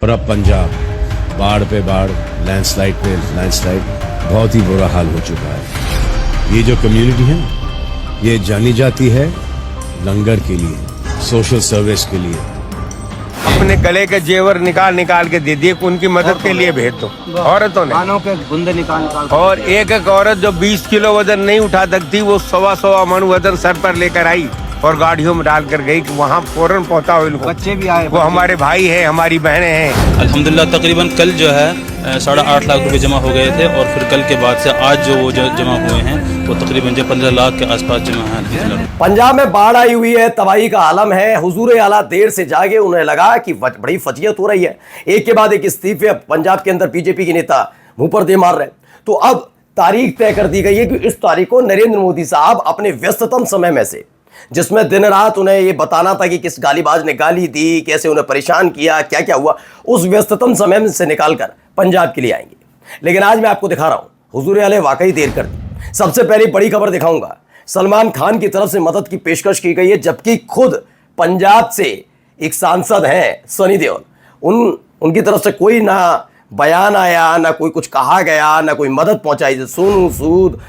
और अब पंजाब बाढ़ पे बाढ़, लैंडस्लाइड पे लैंडस्लाइड, बहुत ही बुरा हाल हो चुका है। ये जो कम्युनिटी है ये जानी जाती है लंगर के लिए, सोशल सर्विस के लिए। अपने गले के जेवर निकाल निकाल के दे दिए, उनकी मदद के लिए भेज दो औरतों ने। कानों के गुंदे निकाल और एक एक औरत जो 20 किलो वजन नहीं उठा सकती, वो 1.25 मन वजन सर पर लेकर आई और गाड़ियों में डाल कर गई कि वहाँ फौरन पहुँचाओ इनको। बच्चे भी आए, वो हमारे भाई हैं, हमारी बहनें हैं। अल्हम्दुलिल्लाह तकरीबन कल जो है 8.5 लाख रुपए जमा हो गए थे और फिर कल के बाद से आज जो वो जमा हुए हैं वो तकरीबन जो 15 लाख के आसपास जमा है। पंजाब में बाढ़ आई हुई है, तबाही का आलम है। हुजूर आला देर से जागे, उन्हें लगा कि बड़ी फजीयत हो रही है। एक के बाद एक इस्तीफे पंजाब के अंदर बीजेपी के नेता मुंह पर दे मार रहे हैं। तो अब तारीख तय कर दी गई है कि इस तारीख को नरेंद्र मोदी साहब अपने व्यस्ततम समय में से, जिसमें दिन रात उन्हें ये बताना था कि किस गालीबाज ने गाली दी, कैसे उन्हें परेशान किया, क्या क्या हुआ, उस व्यस्ततम समय में से निकालकर पंजाब के लिए आएंगे। लेकिन आज मैं आपको दिखा रहा हूं हुजूर आले वाकई देर कर दी। सबसे पहले बड़ी खबर दिखाऊंगा, सलमान खान की तरफ से मदद की पेशकश की गई है, जबकि खुद पंजाब से एक सांसद हैं सनी देओल, उनकी तरफ से कोई ना बयान आया, ना कोई कुछ कहा गया, ना कोई मदद पहुंचाई। सोनू सूद,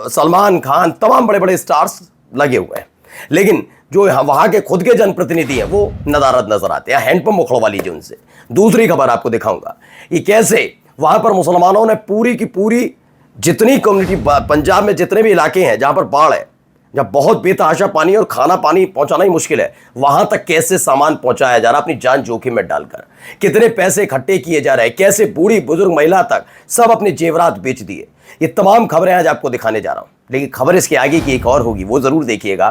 सलमान खान, तमाम बड़े बड़े स्टार्स लगे हुए हैं, लेकिन जो वहां के खुद के जनप्रतिनिधि हैं वो नदारद नजर आते हैं। हैंडपंप उखड़वा लीजिए उनसे। दूसरी खबर आपको दिखाऊंगा कि कैसे वहां पर मुसलमानों ने पूरी की पूरी जितनी कम्युनिटी पंजाब में जितने भी इलाके हैं जहां पर बाढ़ है, जहां बहुत बेतहाशा पानी और खाना पानी पहुंचाना ही मुश्किल है, वहां तक कैसे सामान पहुंचाया जा रहा है अपनी जान जोखिम में डालकर, कितने पैसे इकट्ठे किए जा रहे हैं, कैसे बूढ़ी बुजुर्ग महिला तक सब अपने जेवरात बेच दिए। ये तमाम खबरें आज आपको दिखाने जा रहा हूं, लेकिन खबर इसके आगे की एक और होगी, वो जरूर देखिएगा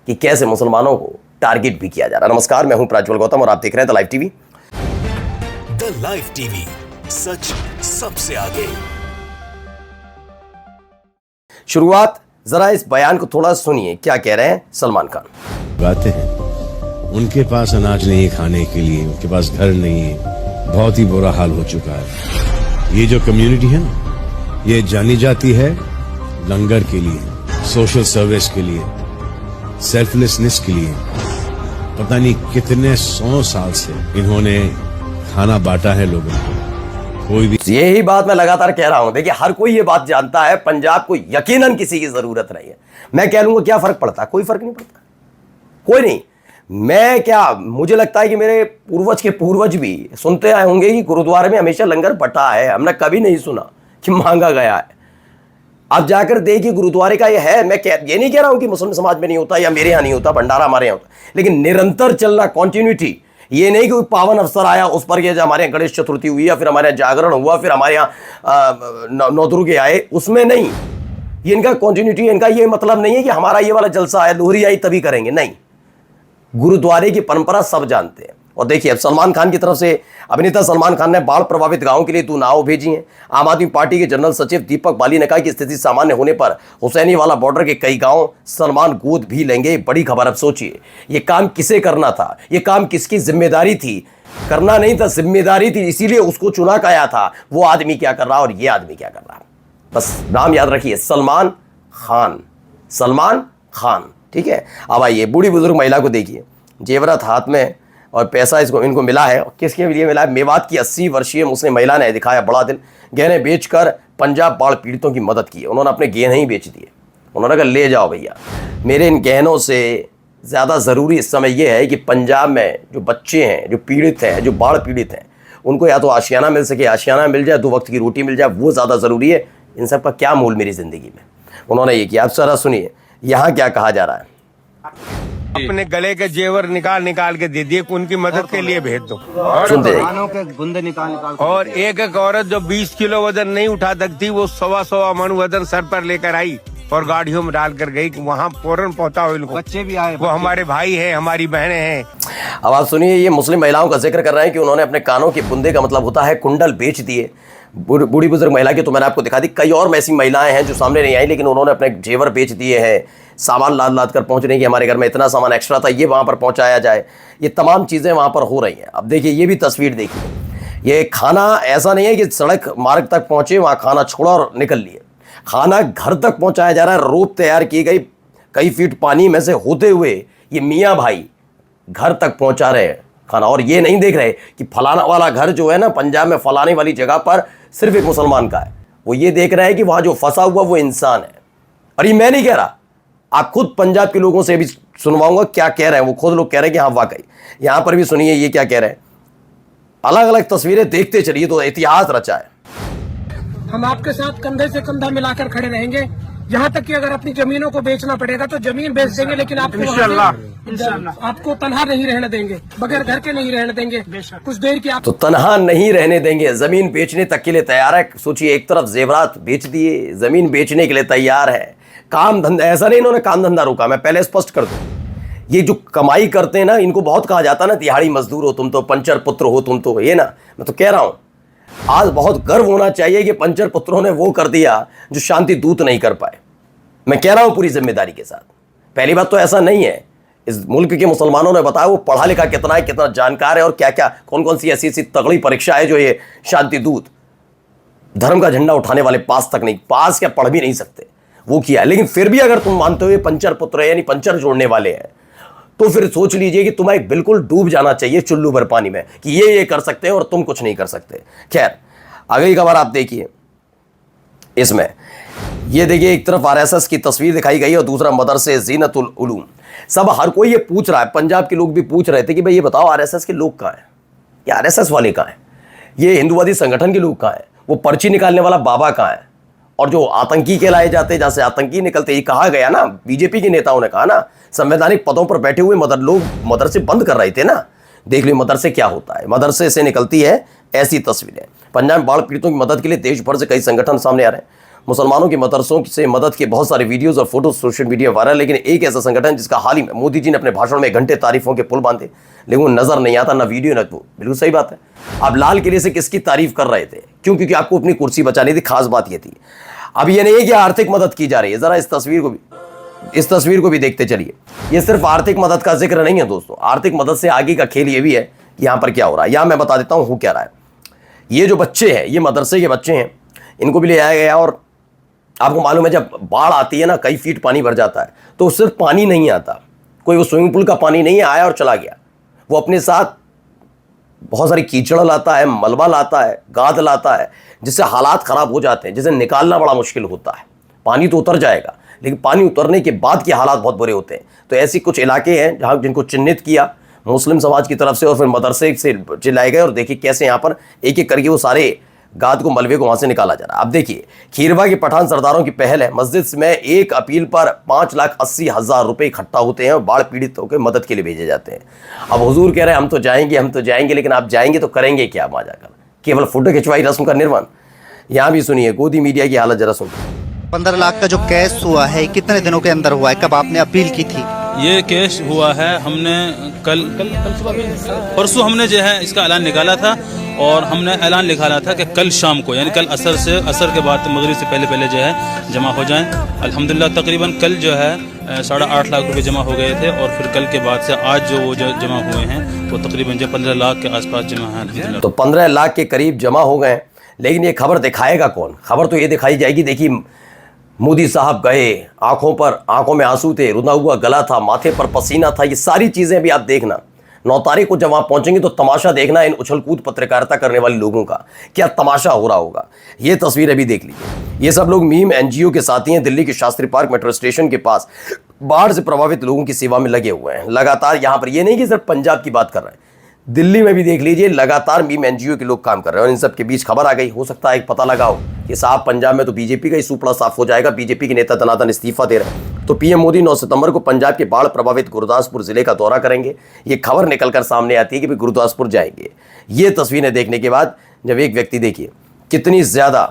कि कैसे मुसलमानों को टारगेट भी किया जा रहा है। नमस्कार, मैं हूं प्राज्वल गौतम और आप देख रहे हैं the live TV. The live TV, सच सबसे आगे। शुरुआत जरा इस बयान को थोड़ा सुनिए, क्या कह रहे हैं सलमान खान। गाते हैं उनके पास अनाज नहीं है खाने के लिए, उनके पास घर नहीं है, बहुत ही बुरा हाल हो चुका है। ये जो कम्युनिटी है ना ये जानी जाती है लंगर के लिए, सोशल सर्विस के लिए, सेल्फलेसनेस के लिए। पता नहीं कितने 100 साल से इन्होंने खाना बांटा है लोगों को। कोई भी यही बात मैं लगातार कह रहा हूं। देखिए, हर कोई ये बात जानता है, पंजाब को यकीनन किसी की जरूरत नहीं है। मैं कह लूंगा क्या फर्क पड़ता, कोई फर्क नहीं पड़ता, कोई नहीं। मैं क्या, मुझे लगता है कि मेरे पूर्वज के पूर्वज भी सुनते आए होंगे कि गुरुद्वारे में हमेशा लंगर बटा है, हमने कभी नहीं सुना कि मांगा गया है। अब जाकर देखिए गुरुद्वारे का ये है। मैं ये नहीं कह रहा हूं कि मुस्लिम समाज में नहीं होता या मेरे यहां नहीं होता, भंडारा हमारे यहां होता, लेकिन निरंतर चलना, कॉन्टिन्यूटी। ये नहीं कि कोई पावन अवसर आया उस पर, ये हमारे यहाँ गणेश चतुर्थी हुई या फिर हमारे यहाँ जागरण हुआ, फिर हमारे यहाँ नवदुर्गे आए, उसमें नहीं। ये इनका कॉन्टिन्यूटी, इनका ये मतलब नहीं है कि हमारा ये वाला जलसा आया, लोहरी आई तभी करेंगे, नहीं। गुरुद्वारे की परंपरा सब जानते हैं। और देखिए, अब सलमान खान की तरफ से, अभिनेता सलमान खान ने बाढ़ प्रभावित गांवों के लिए 2 नाव भेजी हैं। आम आदमी पार्टी के जनरल सचिव दीपक बाली ने कहा कि स्थिति सामान्य होने पर हुसैनी वाला बॉर्डर के कई गांव सलमान गोद भी लेंगे। बड़ी खबर। अब सोचिए, ये काम किसे करना था, ये काम किसकी जिम्मेदारी थी? करना नहीं था, जिम्मेदारी थी, इसीलिए उसको चुना गया था। वो आदमी क्या कर रहा और ये आदमी क्या कर रहा, बस नाम याद रखिए, सलमान खान, सलमान खान, ठीक है। अब आइए, बूढ़ी बुजुर्ग महिला को देखिए, जेवरात हाथ में और पैसा इनको मिला है। किसके लिए मिला है? मेवात की 80 वर्षीय मुस्लिम महिला ने दिखाया बड़ा दिल, गहने बेचकर पंजाब बाढ़ पीड़ितों की मदद की। उन्होंने अपने गहने ही बेच दिए। उन्होंने कहा, ले जाओ भैया, मेरे इन गहनों से ज़्यादा ज़रूरी इस समय यह है कि पंजाब में जो बच्चे हैं, जो पीड़ित हैं, जो बाढ़ पीड़ित हैं, उनको या तो आशियाना मिल सके, आशियाना मिल जाए, 2 वक्त की रोटी मिल जाए, वो ज़्यादा ज़रूरी है। इन सब का क्या मूल मेरी ज़िंदगी में, उन्होंने ये किया। आप सारा सुनिए यहाँ क्या कहा जा रहा है। अपने गले के जेवर निकाल निकाल के दे दिए, उनकी मदद के लिए भेज दो। कानों के गुंदे निकाल और एक एक औरत जो 20 किलो वजन नहीं उठा सकती, वो 1.25 मन वजन सर पर लेकर आई और गाड़ियों में डाल कर गई कि वहाँ फौरन पहुँचाओ इनको। बच्चे भी आए, वो हमारे भाई हैं, हमारी बहनें हैं। अब आप सुनिए, ये मुस्लिम महिलाओं का जिक्र कर रहे हैं कि उन्होंने अपने कानों के बुंदे का मतलब होता है कुंडल बेच दिए। बूढ़ी बुजुर्ग महिला की तो मैंने आपको दिखा दी, कई और ऐसी महिलाएं हैं जो सामने नहीं आई, लेकिन उन्होंने अपने जेवर बेच दिए हैं। सामान लाद लाद कर पहुंच रही है कि हमारे घर में इतना सामान एक्स्ट्रा था, ये वहाँ पर पहुँचाया जाए। ये तमाम चीज़ें वहाँ पर हो रही हैं। अब देखिए, ये भी तस्वीर देखिए, ये खाना ऐसा नहीं है कि सड़क मार्ग तक पहुँचे, वहाँ खाना छोड़ा और निकल लिए। खाना घर तक पहुँचाया जा रहा है। रोप तैयार की गई, कई फीट पानी में से होते हुए ये मियाँ भाई घर तक पहुँचा रहे हैं खाना। और ये नहीं देख रहे कि फलाना वाला घर जो है ना पंजाब में फलाने वाली जगह पर सिर्फ एक मुसलमान का है, वो ये देख रहा है कि वहां जो फंसा हुआ वो इंसान है। और ये मैं नहीं कह रहा, आप खुद पंजाब के लोगों से भी सुनवाऊंगा क्या कह रहे हैं, वो खुद लोग कह रहे हैं कि हाँ वाकई। यहां पर भी सुनिए ये क्या कह रहे हैं, अलग अलग तस्वीरें देखते चलिए तो इतिहास रचा है। हम आपके साथ कंधे से कंधा मिलाकर खड़े रहेंगे, यहाँ तक कि अगर अपनी जमीनों को बेचना पड़ेगा तो जमीन बेच देंगे, लेकिन आपको तनहा नहीं रहने देंगे, बगैर घर के नहीं रहने देंगे। कुछ देर की आप तो तनहा नहीं रहने देंगे, जमीन बेचने तक के लिए तैयार है। सोचिए, एक तरफ जेवरात बेच दिए, जमीन बेचने के लिए तैयार है। काम धंधा, ऐसा नहीं इन्होंने काम धंधा रोका, मैं पहले स्पष्ट कर दूं, ये जो कमाई करते हैं ना, इनको बहुत कहा जाता है ना दिहाड़ी मजदूर हो तुम तो, पंचर पुत्र हो तुम तो, ये ना मैं तो कह रहा हूं आज बहुत गर्व होना चाहिए कि पंचर पुत्रों ने वो कर दिया जो शांति दूत नहीं कर पाए। मैं कह रहा हूं पूरी जिम्मेदारी के साथ। पहली बात तो ऐसा नहीं है, इस मुल्क के मुसलमानों ने बताया वो पढ़ा लिखा कितना है, कितना जानकार है, और क्या क्या कौन कौन सी ऐसी तगड़ी परीक्षा है जो ये शांति दूत धर्म का झंडा उठाने वाले पास तक नहीं, पास क्या पढ़ भी नहीं सकते, वो किया है। लेकिन फिर भी अगर तुम मानते हो ये पंचर पुत्र है, यानी पंचर जोड़ने वाले हैं, तो फिर सोच लीजिए कि तुम्हें बिल्कुल डूब जाना चाहिए चुल्लू भर पानी में कि ये कर सकते हैं और तुम कुछ नहीं कर सकते। खैर, अगली खबर आप देखिए, इसमें ये देखिए एक तरफ आरएसएस की तस्वीर दिखाई गई और दूसरा मदरसे ज़ीनतुल उलूम। सब हर कोई ये पूछ रहा है, पंजाब के लोग भी पूछ रहे थे कि भाई ये बताओ आरएसएस के लोग कहाँ हैं, ये आरएसएस वाले कहाँ हैं, ये हिंदुवादी संगठन के लोग कहाँ हैं, वो पर्ची निकालने वाला बाबा कहाँ है, और जो आतंकी कहलाए जाते हैं, जैसे आतंकी निकलते, ये कहा गया ना, बीजेपी के नेताओं ने कहा ना, संवैधानिक पदों पर बैठे हुए लोग मदरसे बंद कर रहे थे ना। देख लो मदरसे क्या होता है, मदरसे से निकलती है ऐसी तस्वीरें। पंजाब में बाढ़ पीड़ितों की मदद के लिए देश भर से कई संगठन सामने आ रहे हैं। मुसलमानों के मदरसों से मदद के बहुत सारे वीडियोस और फोटो सोशल मीडिया वायरल, लेकिन एक ऐसा संगठन जिसका हाल ही में मोदी जी ने अपने भाषण में घंटे तारीफों के पुल बांधे, लेकिन वो नजर नहीं आता, ना वीडियो ना वो। बिल्कुल सही बात है। आप लाल किले से किसकी तारीफ कर रहे थे, क्यों? क्योंकि आपको अपनी कुर्सी बचानी थी, खास बात ये थी। अब ये नहीं है कि आर्थिक मदद की जा रही है, जरा इस तस्वीर को भी देखते चलिए। ये सिर्फ आर्थिक मदद का जिक्र नहीं है दोस्तों, आर्थिक मदद से आगे का खेल ये भी है कि यहाँ पर क्या हो रहा है। यहाँ मैं बता देता हूँ हो क्या रहा है। ये जो बच्चे हैं, ये मदरसे के बच्चे हैं, इनको भी ले आया गया। और आपको मालूम है जब बाढ़ आती है ना, कई फीट पानी भर जाता है, तो सिर्फ पानी नहीं आता, कोई वो स्विमिंग पूल का पानी नहीं आया और चला गया, वो अपने साथ बहुत सारी कीचड़ लाता है, मलबा लाता है, गाद लाता है, जिससे हालात ख़राब हो जाते हैं, जिसे निकालना बड़ा मुश्किल होता है। पानी तो उतर जाएगा, लेकिन पानी उतरने के बाद के हालात बहुत बुरे होते हैं। तो ऐसी कुछ इलाके हैं जहाँ जिनको चिन्हित किया मुस्लिम समाज की तरफ से और फिर मदरसे से चिल्लाए गए, और देखिए कैसे यहाँ पर एक एक करके वो सारे गाद को, मलबे को वहाँ से निकाला जा रहा है। अब देखिए, खीरवा के पठान सरदारों की पहल है। मस्जिद में एक अपील पर 5,80,000 रुपये इकट्ठा होते हैं और बाढ़ पीड़ितों के मदद के लिए भेजे जाते हैं। अब हुजूर कह रहे हैं हम तो जाएंगे, लेकिन आप जाएंगे तो करेंगे क्या वहाँ जाकर? केवल फोटो खिंचवाई रस्म का निर्वहन। यहाँ भी सुनिए गोदी मीडिया की हालत जरा सुनिए। 15 लाख का जो कैश हुआ है कितने दिनों के अंदर हुआ है, कब आपने अपील की थी? ये कैश हुआ है, हमने कल परसों हमने जो है इसका ऐलान निकाला था, और हमने ऐलान निकाला था कि कल शाम को, यानी कल असर के बाद मगरिब से पहले जो है जमा हो जाएं। अल्हम्दुलिल्लाह तकरीबन कल जो है 8.5 लाख रुपए जमा हो गए थे, और फिर कल के बाद से आज जो जमा हुए हैं वो तकरीबन जो 15 लाख के आसपास जमा है अल्हम्दुलिल्लाह। तो 15 लाख के करीब जमा हो गए। लेकिन ये खबर दिखाएगा कौन? खबर तो ये दिखाई जाएगी, देखिए मोदी साहब गए, आंखों में आंसू थे, रुना हुआ गला था, माथे पर पसीना था, ये सारी चीज़ें भी आप देखना। 9 तारीख को जब वहाँ पहुँचेंगे तो तमाशा देखना इन उछलकूद पत्रकारिता करने वाले लोगों का, क्या तमाशा हो रहा होगा। ये तस्वीर अभी देख लीजिए। ये सब लोग मीम एनजीओ के साथी हैं, दिल्ली के शास्त्री पार्क मेट्रो स्टेशन के पास बाढ़ से प्रभावित लोगों की सेवा में लगे हुए हैं लगातार। यहाँ पर ये नहीं कि सिर्फ पंजाब की बात कर रहे हैं, दिल्ली में भी देख लीजिए लगातार मीम एनजीओ के लोग काम कर रहे हैं। और इन सब के बीच खबर आ गई, हो सकता है एक पता लगाओ कि साहब पंजाब में तो बीजेपी का ही सूपड़ा साफ हो जाएगा, बीजेपी के नेता दनादन इस्तीफा दे रहे हैं। तो पीएम मोदी 9 सितंबर को पंजाब के बाढ़ प्रभावित गुरदासपुर जिले का दौरा करेंगे। ये खबर निकलकर सामने आती है कि भाई गुरदासपुर जाएंगे। ये तस्वीरें देखने के बाद जब एक व्यक्ति, देखिए कितनी ज्यादा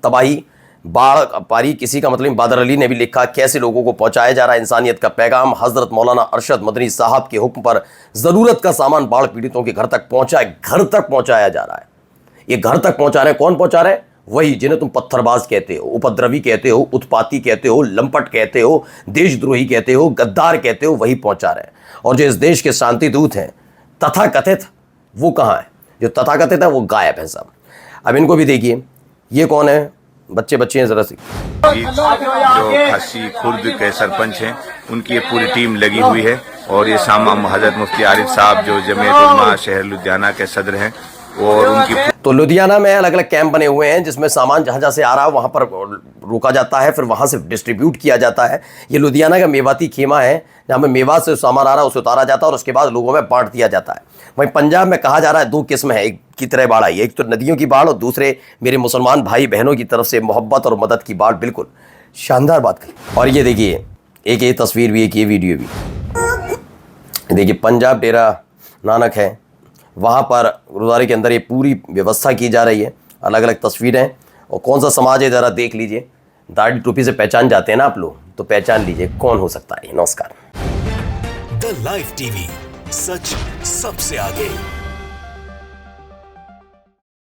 तबाही, बाढ़ पारी, किसी का मतलब बादर अली ने भी लिखा कैसे लोगों को पहुंचाया जा रहा है इंसानियत का पैगाम। हजरत मौलाना अरशद मदनी साहब के हुक्म पर ज़रूरत का सामान बाढ़ पीड़ितों के घर तक पहुंचाया जा रहा है। ये घर तक पहुंचा रहे हैं, कौन पहुंचा रहे हैं? वही जिन्हें तुम पत्थरबाज कहते हो, उपद्रवी कहते हो, उत्पाती कहते हो, लंपट कहते हो, देशद्रोही कहते हो, गद्दार कहते हो, वही पहुंचा रहे हैं। और जो इस देश के शांति दूत हैं तथाकथित, वो कहाँ है? जो तथाकथित है वो गायब है सब। अब इनको भी देखिए, ये कौन है? बच्चे हैं जरा सी। जो खासी खुर्द के सरपंच हैं, उनकी ये पूरी टीम लगी हुई है और ये शाम हजरत मुफ्ती आरिफ साहब जो जमीयत उलमा शहर लुधियाना के सदर हैं और उनकी तो लुधियाना में अलग अलग कैंप बने हुए हैं जिसमें सामान जहां जहां से आ रहा है वहां पर रोका जाता है, फिर वहां से डिस्ट्रीब्यूट किया जाता है। ये लुधियाना का मेवाती खेमा है जहां पे मेवात से सामान आ रहा है उसे उतारा जाता है और उसके बाद लोगों में बांट दिया जाता है। वहीं पंजाब में कहा जा रहा है 2 किस्म है, एक की तरह बाढ़ आई है, एक तो नदियों की बाढ़ और दूसरे मेरे मुसलमान भाई बहनों की तरफ से मोहब्बत और मदद की बाढ़। बिल्कुल शानदार बात कही। और ये देखिए एक ये तस्वीर भी, एक ये वीडियो भी देखिए, पंजाब डेरा नानक है, वहाँ पर गुरुद्वारे के अंदर ये पूरी व्यवस्था की जा रही है। अलग अलग तस्वीरें और कौन सा समाज है ज़रा देख लीजिए। दाढ़ी टोपी से पहचान जाते हैं ना आप लोग, तो पहचान लीजिए कौन हो सकता है। नमस्कार। द लाइव टीवी, सच सबसे आगे।